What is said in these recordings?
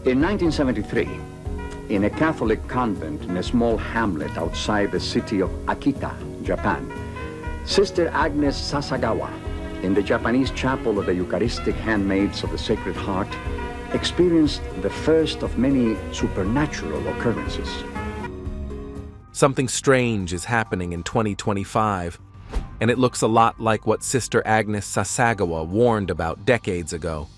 In 1973, in a Catholic convent in a small hamlet outside the city of Akita, Japan, Sister Agnes Sasagawa, in the Japanese chapel of the Eucharistic Handmaids of the Sacred Heart, experienced the first of many supernatural occurrences. Something strange is happening in 2025, and it looks a lot like what Sister Agnes Sasagawa warned about decades ago.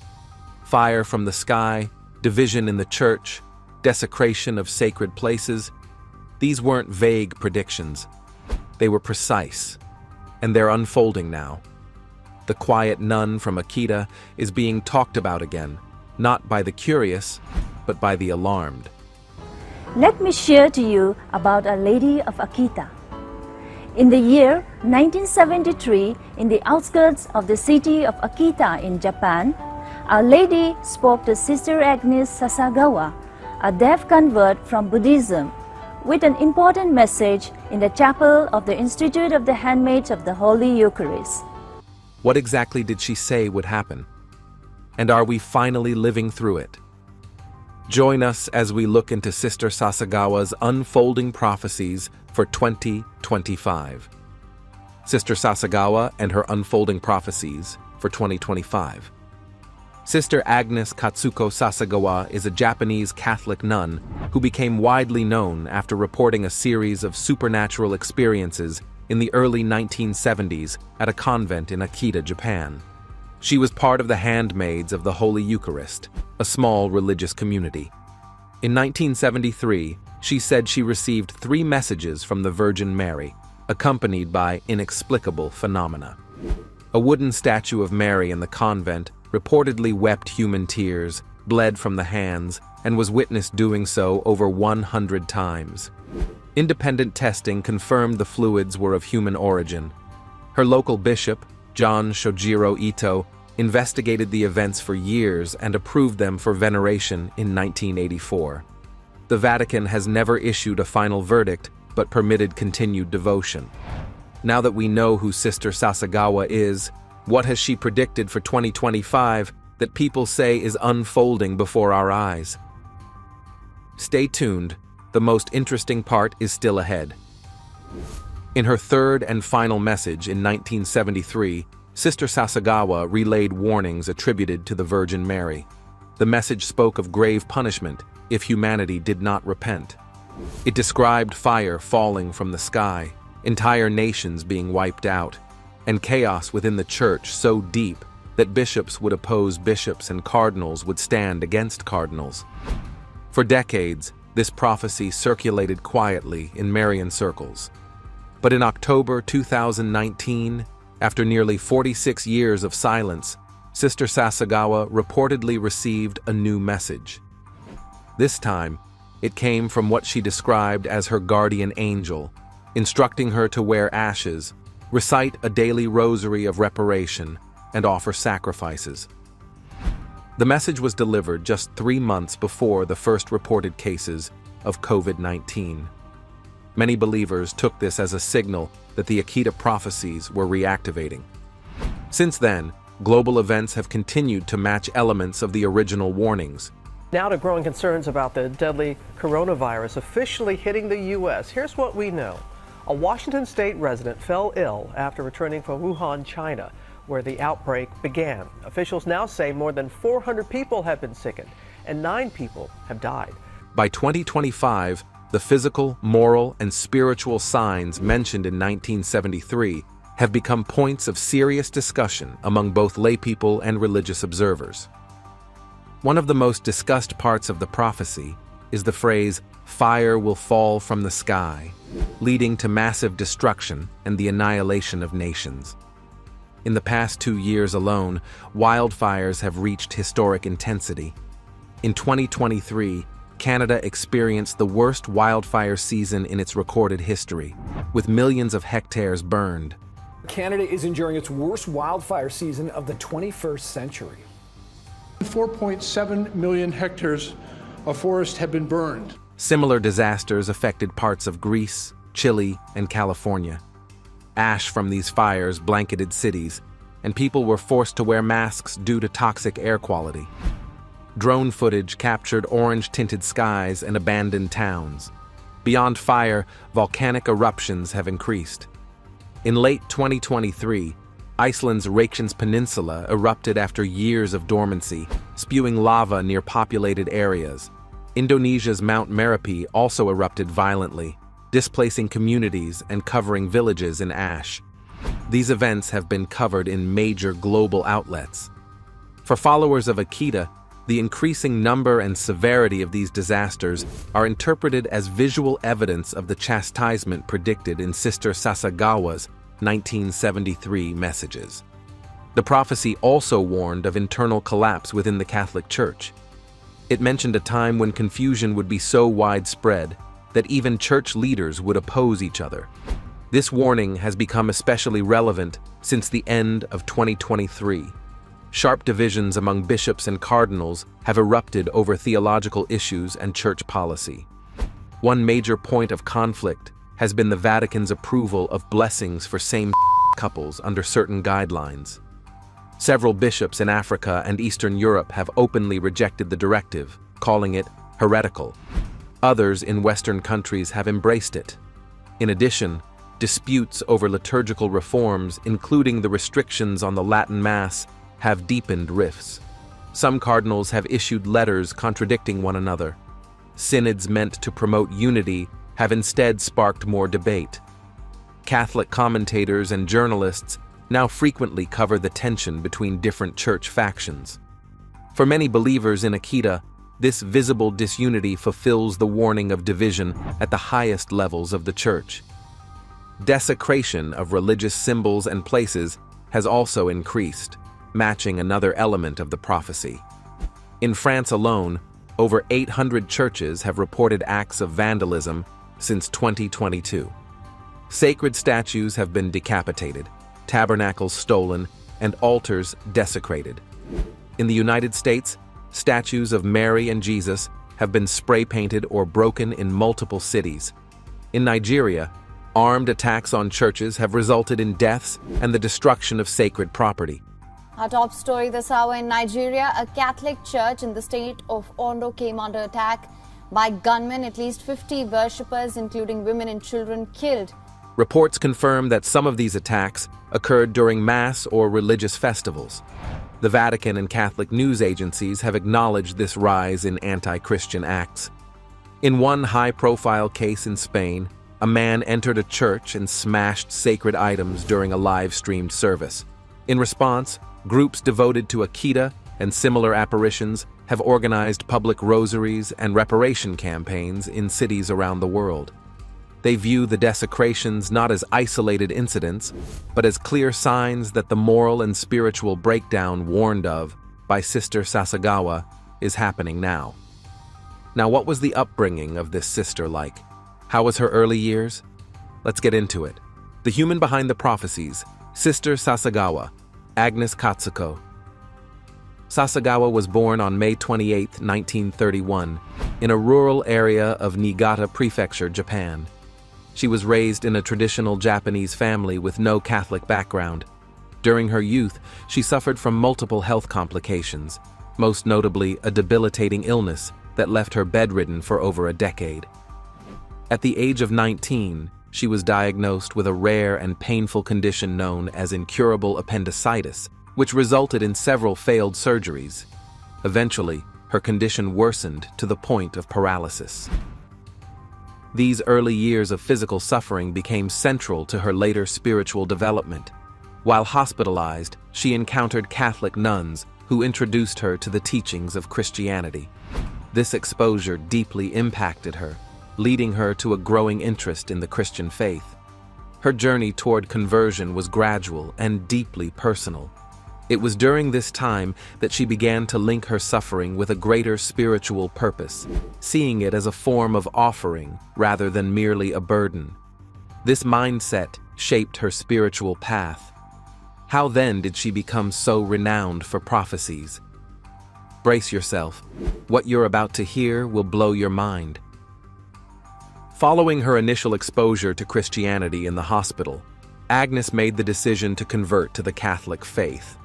Fire from the sky, division in the church, desecration of sacred places. These weren't vague predictions. They were precise, and they're unfolding now. The quiet nun from Akita is being talked about again, not by the curious, but by the alarmed. Let me share to you about Our Lady of Akita. In the year 1973, in the outskirts of the city of Akita in Japan, Our Lady spoke to Sister Agnes Sasagawa, a deaf convert from Buddhism, with an important message in the chapel of the Institute of the Handmaids of the Holy Eucharist. What exactly did she say would happen? And are we finally living through it? Join us as we look into Sister Sasagawa's unfolding prophecies for 2025. Sister Sasagawa and her unfolding prophecies for 2025. Sister Agnes Katsuko Sasagawa is a Japanese Catholic nun who became widely known after reporting a series of supernatural experiences in the early 1970s at a convent in Akita, Japan. She was part of the Handmaids of the Holy Eucharist, a small religious community. In 1973, she said she received 3 messages from the Virgin Mary, accompanied by inexplicable phenomena. A wooden statue of Mary in the convent reportedly wept human tears, bled from the hands, and was witnessed doing so over 100 times. Independent testing confirmed the fluids were of human origin. Her local bishop, John Shojiro Ito, investigated the events for years and approved them for veneration in 1984. The Vatican has never issued a final verdict, but permitted continued devotion. Now that we know who Sister Sasagawa is, what has she predicted for 2025 that people say is unfolding before our eyes? Stay tuned, the most interesting part is still ahead. In her third and final message in 1973, Sister Sasagawa relayed warnings attributed to the Virgin Mary. The message spoke of grave punishment if humanity did not repent. It described fire falling from the sky, entire nations being wiped out, and chaos within the church so deep that bishops would oppose bishops and cardinals would stand against cardinals. For decades, this prophecy circulated quietly in Marian circles. But in October 2019, after nearly 46 years of silence, Sister Sasagawa reportedly received a new message. This time, it came from what she described as her guardian angel, instructing her to wear ashes, recite a daily rosary of reparation, and offer sacrifices. The message was delivered just 3 months before the first reported cases of COVID-19. Many believers took this as a signal that the Akita prophecies were reactivating. Since then, global events have continued to match elements of the original warnings. Now to growing concerns about the deadly coronavirus officially hitting the U.S. Here's what we know. A Washington state resident fell ill after returning from Wuhan, China, where the outbreak began. Officials now say more than 400 people have been sickened and 9 people have died. By 2025, the physical, moral, and spiritual signs mentioned in 1973 have become points of serious discussion among both laypeople and religious observers. One of the most discussed parts of the prophecy is the phrase, "Fire will fall from the sky," leading to massive destruction and the annihilation of nations. In the past 2 years alone, wildfires have reached historic intensity. In 2023, Canada experienced the worst wildfire season in its recorded history, with millions of hectares burned. Canada is enduring its worst wildfire season of the 21st century. 4.7 million hectares of forest have been burned. Similar disasters affected parts of Greece, Chile, and California. Ash from these fires blanketed cities, and people were forced to wear masks due to toxic air quality. Drone footage captured orange-tinted skies and abandoned towns. Beyond fire, volcanic eruptions have increased. In late 2023, Iceland's Reykjanes Peninsula erupted after years of dormancy, spewing lava near populated areas. Indonesia's Mount Merapi also erupted violently, displacing communities and covering villages in ash. These events have been covered in major global outlets. For followers of Akita, the increasing number and severity of these disasters are interpreted as visual evidence of the chastisement predicted in Sister Sasagawa's 1973 messages. The prophecy also warned of internal collapse within the Catholic Church. It mentioned a time when confusion would be so widespread that even church leaders would oppose each other. This warning has become especially relevant since the end of 2023. Sharp divisions among bishops and cardinals have erupted over theological issues and church policy. One major point of conflict has been the Vatican's approval of blessings for same couples under certain guidelines. Several bishops in Africa and Eastern Europe have openly rejected the directive, calling it heretical. Others in Western countries have embraced it. In addition, disputes over liturgical reforms, including the restrictions on the Latin Mass, have deepened rifts. Some cardinals have issued letters contradicting one another. Synods meant to promote unity have instead sparked more debate. Catholic commentators and journalists now frequently cover the tension between different church factions. For many believers in Akita, this visible disunity fulfills the warning of division at the highest levels of the church. Desecration of religious symbols and places has also increased, matching another element of the prophecy. In France alone, over 800 churches have reported acts of vandalism since 2022. Sacred statues have been decapitated, tabernacles stolen, and altars desecrated. In the United States, statues of Mary and Jesus have been spray-painted or broken in multiple cities. In Nigeria, armed attacks on churches have resulted in deaths and the destruction of sacred property. Our top story this hour in Nigeria, a Catholic church in the state of Ondo came under attack by gunmen. At least 50 worshippers, including women and children, killed. Reports confirm that some of these attacks occurred during Mass or religious festivals. The Vatican and Catholic news agencies have acknowledged this rise in anti-Christian acts. In one high-profile case in Spain, a man entered a church and smashed sacred items during a live-streamed service. In response, groups devoted to Akita and similar apparitions have organized public rosaries and reparation campaigns in cities around the world. They view the desecrations not as isolated incidents, but as clear signs that the moral and spiritual breakdown warned of by Sister Sasagawa is happening now. Now, what was the upbringing of this sister like? How was her early years? Let's get into it. The human behind the prophecies, Sister Sasagawa, Agnes Katsuko. Sasagawa was born on May 28, 1931, in a rural area of Niigata Prefecture, Japan. She was raised in a traditional Japanese family with no Catholic background. During her youth, she suffered from multiple health complications, most notably a debilitating illness that left her bedridden for over a decade. At the age of 19, she was diagnosed with a rare and painful condition known as incurable appendicitis, which resulted in several failed surgeries. Eventually, her condition worsened to the point of paralysis. These early years of physical suffering became central to her later spiritual development. While hospitalized, she encountered Catholic nuns who introduced her to the teachings of Christianity. This exposure deeply impacted her, leading her to a growing interest in the Christian faith. Her journey toward conversion was gradual and deeply personal. It was during this time that she began to link her suffering with a greater spiritual purpose, seeing it as a form of offering rather than merely a burden. This mindset shaped her spiritual path. How then did she become so renowned for prophecies? Brace yourself. What you're about to hear will blow your mind. Following her initial exposure to Christianity in the hospital, Agnes made the decision to convert to the Catholic faith.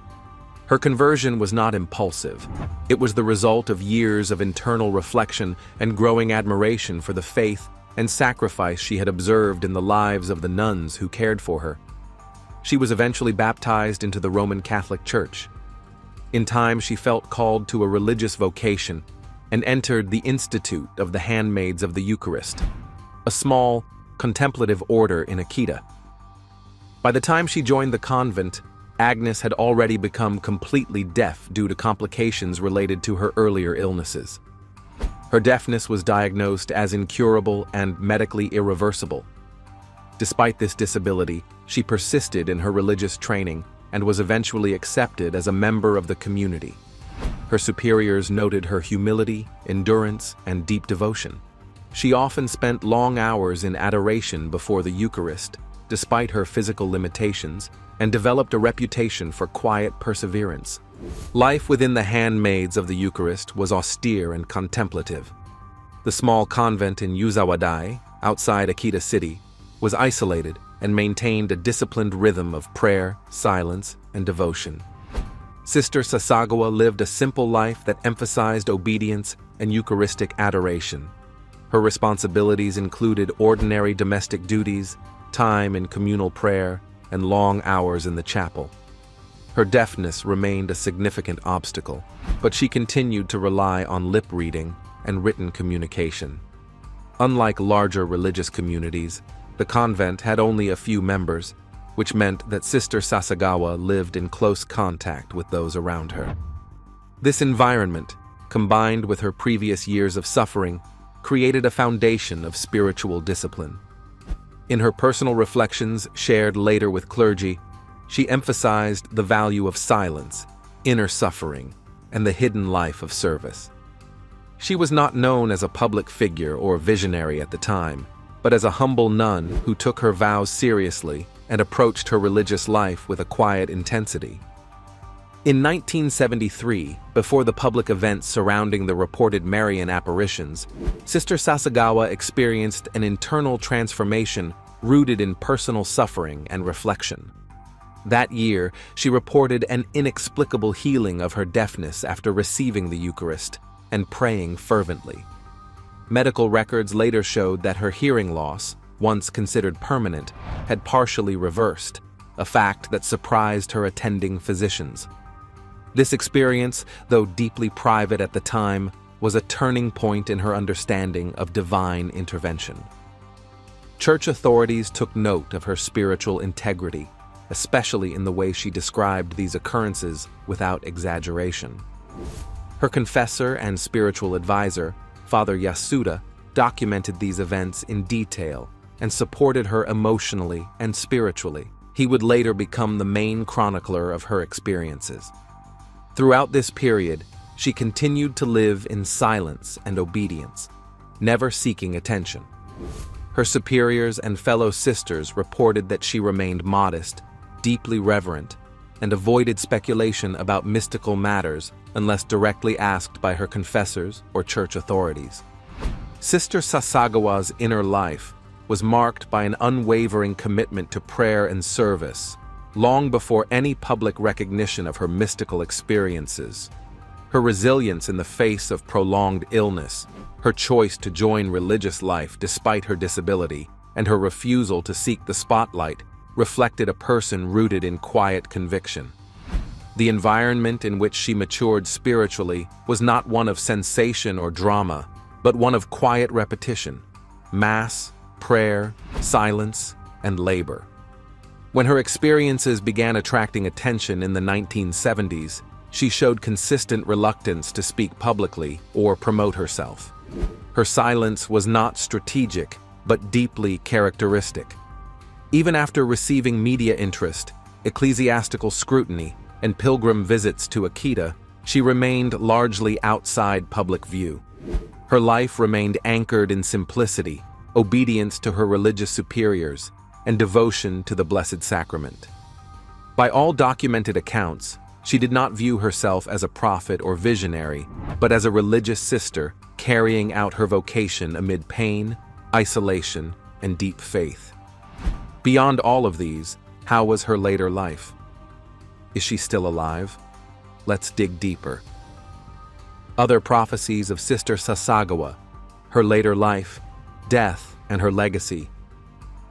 Her conversion was not impulsive. It was the result of years of internal reflection and growing admiration for the faith and sacrifice she had observed in the lives of the nuns who cared for her. She was eventually baptized into the Roman Catholic Church. In time, she felt called to a religious vocation and entered the Institute of the Handmaids of the Eucharist, a small, contemplative order in Akita. By the time she joined the convent, Agnes had already become completely deaf due to complications related to her earlier illnesses. Her deafness was diagnosed as incurable and medically irreversible. Despite this disability, she persisted in her religious training and was eventually accepted as a member of the community. Her superiors noted her humility, endurance, and deep devotion. She often spent long hours in adoration before the Eucharist, despite her physical limitations, and developed a reputation for quiet perseverance. Life within the Handmaids of the Eucharist was austere and contemplative. The small convent in Yuzawadai, outside Akita City, was isolated and maintained a disciplined rhythm of prayer, silence, and devotion. Sister Sasagawa lived a simple life that emphasized obedience and Eucharistic adoration. Her responsibilities included ordinary domestic duties, time in communal prayer, and long hours in the chapel. Her deafness remained a significant obstacle, but she continued to rely on lip reading and written communication. Unlike larger religious communities, the convent had only a few members, which meant that Sister Sasagawa lived in close contact with those around her. This environment, combined with her previous years of suffering, created a foundation of spiritual discipline. In her personal reflections shared later with clergy, she emphasized the value of silence, inner suffering, and the hidden life of service. She was not known as a public figure or visionary at the time, but as a humble nun who took her vows seriously and approached her religious life with a quiet intensity. In 1973, before the public events surrounding the reported Marian apparitions, Sister Sasagawa experienced an internal transformation rooted in personal suffering and reflection. That year, she reported an inexplicable healing of her deafness after receiving the Eucharist and praying fervently. Medical records later showed that her hearing loss, once considered permanent, had partially reversed, a fact that surprised her attending physicians. This experience, though deeply private at the time, was a turning point in her understanding of divine intervention. Church authorities took note of her spiritual integrity, especially in the way she described these occurrences without exaggeration. Her confessor and spiritual advisor, Father Yasuda, documented these events in detail and supported her emotionally and spiritually. He would later become the main chronicler of her experiences. Throughout this period, she continued to live in silence and obedience, never seeking attention. Her superiors and fellow sisters reported that she remained modest, deeply reverent, and avoided speculation about mystical matters unless directly asked by her confessors or church authorities. Sister Sasagawa's inner life was marked by an unwavering commitment to prayer and service, long before any public recognition of her mystical experiences. Her resilience in the face of prolonged illness, her choice to join religious life despite her disability, and her refusal to seek the spotlight reflected a person rooted in quiet conviction. The environment in which she matured spiritually was not one of sensation or drama, but one of quiet repetition, mass, prayer, silence, and labor. When her experiences began attracting attention in the 1970s, she showed consistent reluctance to speak publicly or promote herself. Her silence was not strategic, but deeply characteristic. Even after receiving media interest, ecclesiastical scrutiny, and pilgrim visits to Akita, she remained largely outside public view. Her life remained anchored in simplicity, obedience to her religious superiors, and devotion to the Blessed Sacrament. By all documented accounts, she did not view herself as a prophet or visionary, but as a religious sister carrying out her vocation amid pain, isolation, and deep faith. Beyond all of these, how was her later life? Is she still alive? let's dig deeper. Other prophecies of Sister Sasagawa, her later life, death, and her legacy.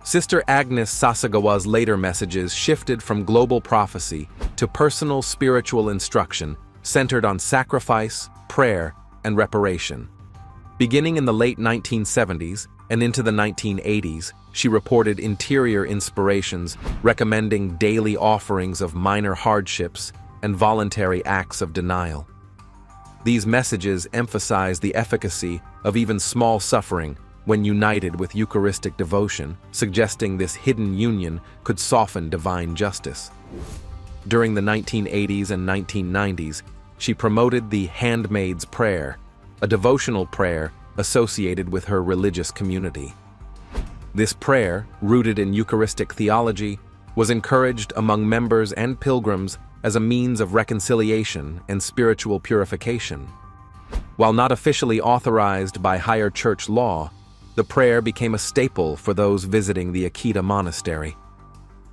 Sister Agnes Sasagawa's later messages shifted from global prophecy to personal spiritual instruction centered on sacrifice, prayer, and reparation. Beginning in the late 1970s and into the 1980s, she reported interior inspirations recommending daily offerings of minor hardships and voluntary acts of denial. These messages emphasize the efficacy of even small suffering when united with Eucharistic devotion, suggesting this hidden union could soften divine justice. During the 1980s and 1990s, she promoted the Handmaid's Prayer, a devotional prayer associated with her religious community. This prayer, rooted in Eucharistic theology, was encouraged among members and pilgrims as a means of reconciliation and spiritual purification. While not officially authorized by higher church law, the prayer became a staple for those visiting the Akita monastery.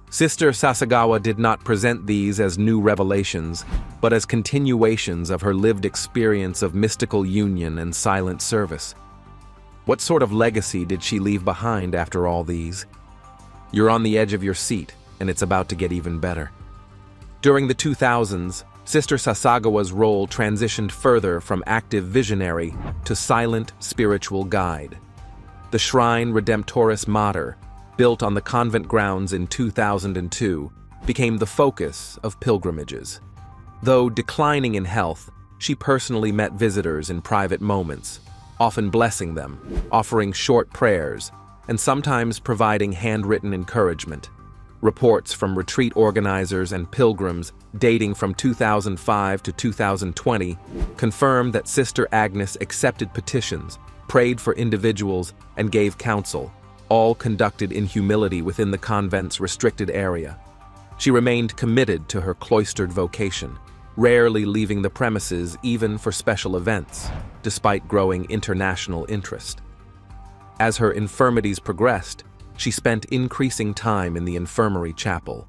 Sister Sasagawa did not present these as new revelations, but as continuations of her lived experience of mystical union and silent service. What sort of legacy did she leave behind after all these? You're on the edge of your seat, and it's about to get even better. During the 2000s, Sister Sasagawa's role transitioned further from active visionary to silent spiritual guide. The Shrine Redemptoris Mater, built on the convent grounds in 2002, became the focus of pilgrimages. Though declining in health, she personally met visitors in private moments, often blessing them, offering short prayers, and sometimes providing handwritten encouragement. Reports from retreat organizers and pilgrims dating from 2005 to 2020 confirmed that Sister Agnes accepted petitions, prayed for individuals, and gave counsel, all conducted in humility within the convent's restricted area. She remained committed to her cloistered vocation, rarely leaving the premises even for special events, despite growing international interest. As her infirmities progressed, she spent increasing time in the infirmary chapel.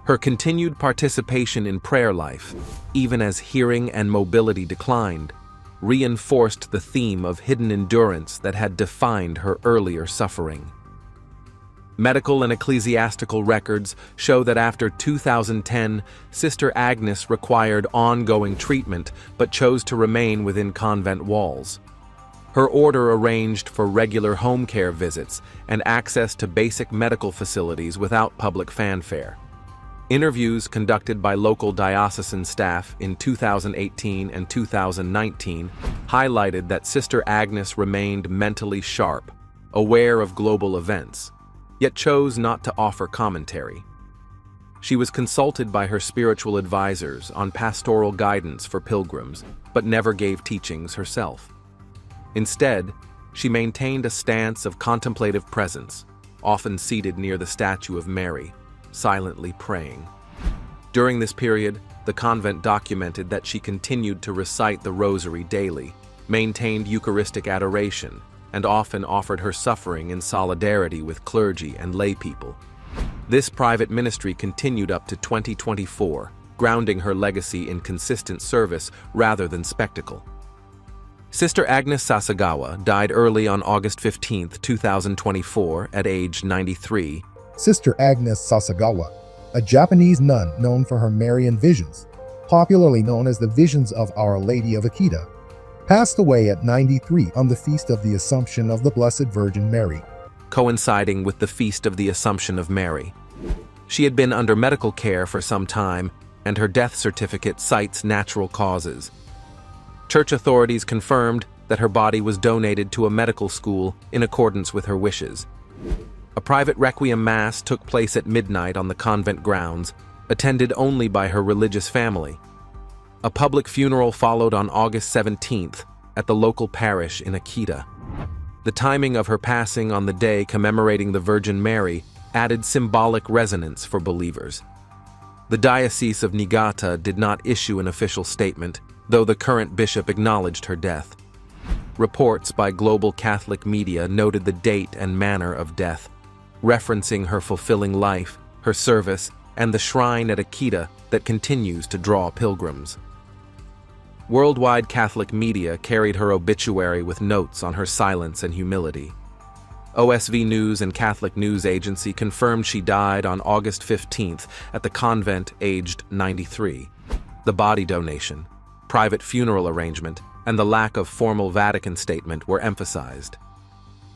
Her continued participation in prayer life, even as hearing and mobility declined, reinforced the theme of hidden endurance that had defined her earlier suffering. Medical and ecclesiastical records show that after 2010, Sister Agnes required ongoing treatment but chose to remain within convent walls. Her order arranged for regular home care visits and access to basic medical facilities without public fanfare. Interviews conducted by local diocesan staff in 2018 and 2019 highlighted that Sister Agnes remained mentally sharp, aware of global events, yet chose not to offer commentary. She was consulted by her spiritual advisors on pastoral guidance for pilgrims, but never gave teachings herself. Instead, she maintained a stance of contemplative presence, often seated near the statue of Mary, silently praying. During this period, the convent documented that she continued to recite the rosary daily, maintained Eucharistic adoration, and often offered her suffering in solidarity with clergy and lay people. This private ministry continued up to 2024, grounding her legacy in consistent service rather than spectacle. Sister Agnes Sasagawa died early on August 15, 2024, at age 93. Sister Agnes Sasagawa, a Japanese nun known for her Marian visions, popularly known as the Visions of Our Lady of Akita, passed away at 93 on the Feast of the Assumption of the Blessed Virgin Mary, coinciding with the Feast of the Assumption of Mary. She had been under medical care for some time, and her death certificate cites natural causes. Church authorities confirmed that her body was donated to a medical school in accordance with her wishes. A private requiem mass took place at midnight on the convent grounds, attended only by her religious family. A public funeral followed on August 17th at the local parish in Akita. The timing of her passing on the day commemorating the Virgin Mary added symbolic resonance for believers. The Diocese of Niigata did not issue an official statement, though the current bishop acknowledged her death. Reports by global Catholic media noted the date and manner of death, referencing her fulfilling life, her service, and the shrine at Akita that continues to draw pilgrims. Worldwide Catholic media carried her obituary with notes on her silence and humility. OSV News and Catholic News Agency confirmed she died on August 15th at the convent, aged 93. The body donation, private funeral arrangement, and the lack of formal Vatican statement were emphasized.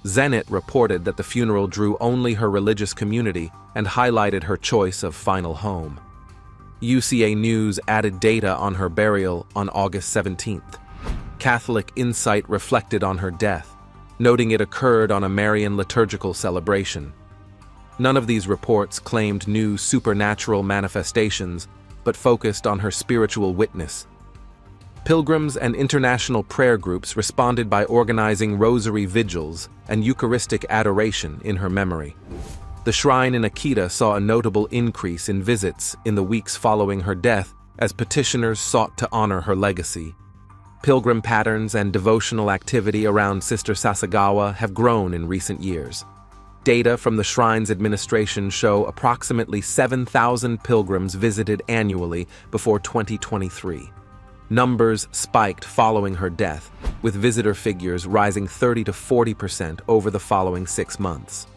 Zenit reported that the funeral drew only her religious community and highlighted her choice of final home. UCA News added data on her burial on August 17th. Catholic Insight reflected on her death, noting it occurred on a Marian liturgical celebration. None of these reports claimed new supernatural manifestations, but focused on her spiritual witness. Pilgrims and international prayer groups responded by organizing rosary vigils and Eucharistic adoration in her memory. The shrine in Akita saw a notable increase in visits in the weeks following her death as petitioners sought to honor her legacy. Pilgrim patterns and devotional activity around Sister Sasagawa have grown in recent years. Data from the shrine's administration show approximately 7,000 pilgrims visited annually before 2023. Numbers spiked following her death, with visitor figures rising 30 to 40% over the following 6 months.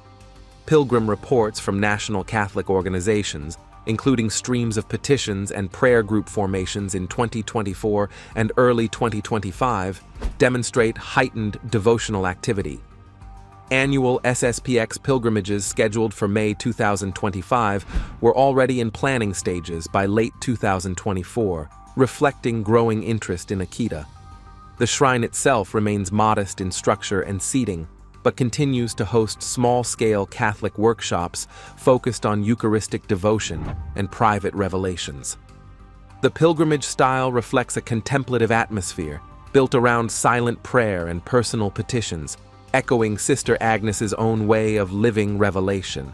Pilgrim reports from national Catholic organizations, including streams of petitions and prayer group formations in 2024 and early 2025, demonstrate heightened devotional activity. Annual SSPX pilgrimages scheduled for May 2025 were already in planning stages by late 2024, reflecting growing interest in Akita. The shrine itself remains modest in structure and seating, but continues to host small-scale Catholic workshops focused on Eucharistic devotion and private revelations. The pilgrimage style reflects a contemplative atmosphere built around silent prayer and personal petitions, echoing Sister Agnes's own way of living revelation.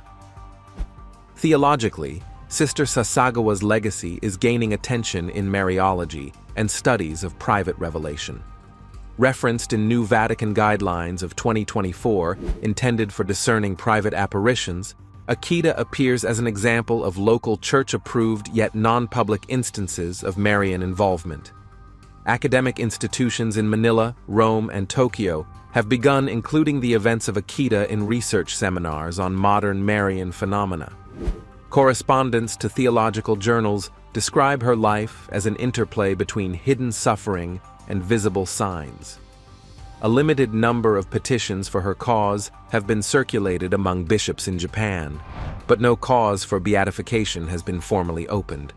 Theologically, Sister Sasagawa's legacy is gaining attention in Mariology and studies of private revelation. Referenced in new Vatican guidelines of 2024, intended for discerning private apparitions, Akita appears as an example of local church-approved yet non-public instances of Marian involvement. Academic institutions in Manila, Rome, and Tokyo have begun including the events of Akita in research seminars on modern Marian phenomena. Correspondence to theological journals describe her life as an interplay between hidden suffering and visible signs. A limited number of petitions for her cause have been circulated among bishops in Japan, but no cause for beatification has been formally opened.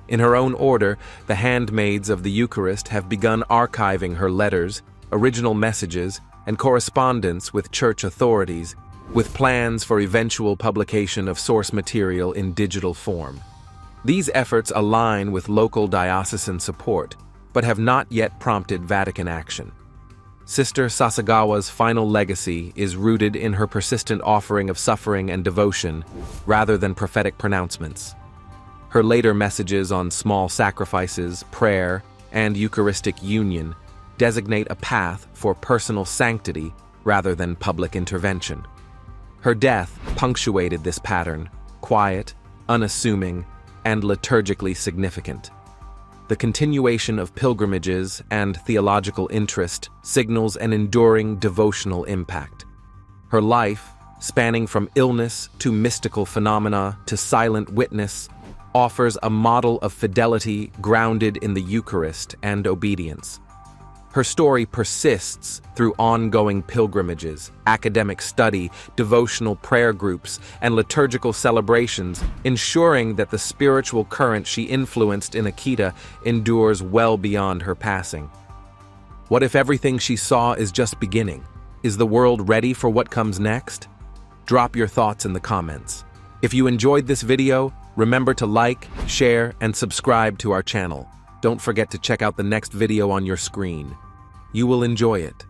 In her own order, the handmaids of the Eucharist have begun archiving her letters, original messages, and correspondence with church authorities, with plans for eventual publication of source material in digital form. These efforts align with local diocesan support, but have not yet prompted Vatican action. Sister Sasagawa's final legacy is rooted in her persistent offering of suffering and devotion, rather than prophetic pronouncements. Her later messages on small sacrifices, prayer, and Eucharistic union designate a path for personal sanctity rather than public intervention. Her death punctuated this pattern, quiet, unassuming, and liturgically significant. The continuation of pilgrimages and theological interest signals an enduring devotional impact. Her life, spanning from illness to mystical phenomena to silent witness, offers a model of fidelity grounded in the Eucharist and obedience. Her story persists through ongoing pilgrimages, academic study, devotional prayer groups, and liturgical celebrations, ensuring that the spiritual current she influenced in Akita endures well beyond her passing. What if everything she saw is just beginning? Is the world ready for what comes next? Drop your thoughts in the comments. If you enjoyed this video, remember to like, share, and subscribe to our channel. Don't forget to check out the next video on your screen. You will enjoy it.